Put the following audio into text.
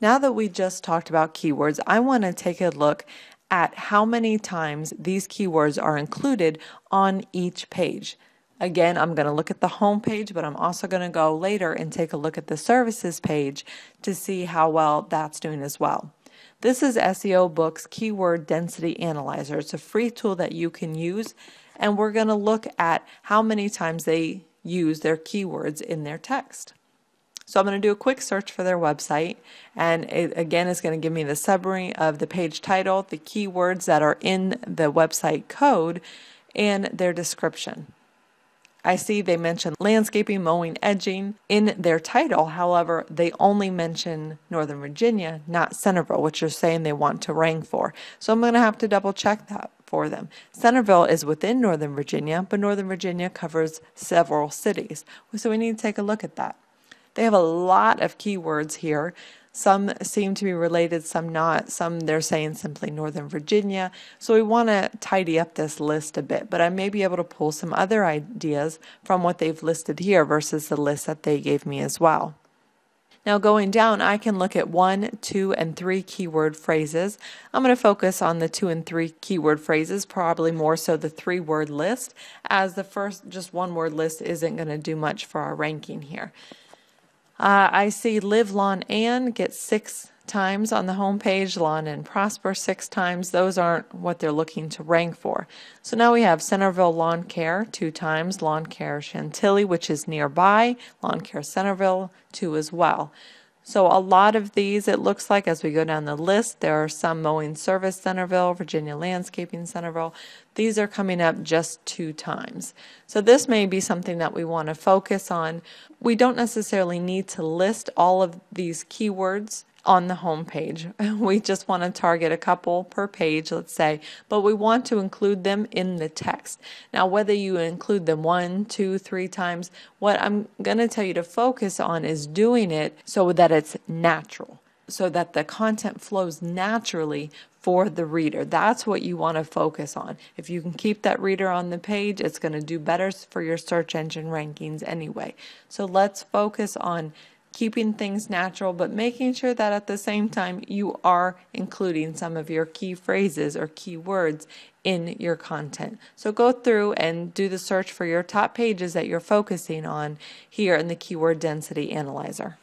Now that we just talked about keywords, I want to take a look at how many times these keywords are included on each page. Again, I'm going to look at the home page, but I'm also going to go later and take a look at the services page to see how well that's doing as well. This is SEO Book's Keyword Density Analyzer. It's a free tool that you can use, and we're going to look at how many times they use their keywords in their text. So I'm going to do a quick search for their website, and it again is going to give me the summary of the page title, the keywords that are in the website code, and their description. I see they mention landscaping, mowing, edging in their title. However, they only mention Northern Virginia, not Centerville, which you're saying they want to rank for. So I'm going to have to double check that for them. Centerville is within Northern Virginia, but Northern Virginia covers several cities. So we need to take a look at that. They have a lot of keywords here. Some seem to be related, some not. Some they're saying simply Northern Virginia. So we want to tidy up this list a bit, but I may be able to pull some other ideas from what they've listed here versus the list that they gave me as well. Now going down, I can look at 1, 2, and 3 keyword phrases. I'm going to focus on the 2 and 3 keyword phrases, probably more so the 3-word list, as the first just 1-word list isn't going to do much for our ranking here. I see Live, Lawn, and get 6 times on the home page, Lawn and Prosper 6 times. Those aren't what they're looking to rank for. So now we have Centerville Lawn Care 2 times, Lawn Care Chantilly, which is nearby, Lawn Care Centerville 2 as well. So a lot of these, it looks like, as we go down the list, there are some Mowing Service Centerville, Virginia Landscaping Centerville. These are coming up just 2 times. So this may be something that we want to focus on. We don't necessarily need to list all of these keywords on the home page. We just want to target a couple per page, let's say, but we want to include them in the text. Now, whether you include them 1, 2, 3 times, what I'm going to tell you to focus on is doing it so that it's natural, so that the content flows naturally for the reader. That's what you want to focus on. If you can keep that reader on the page, it's going to do better for your search engine rankings anyway. So let's focus on keeping things natural, but making sure that at the same time you are including some of your key phrases or key words in your content. So go through and do the search for your top pages that you're focusing on here in the Keyword Density Analyzer.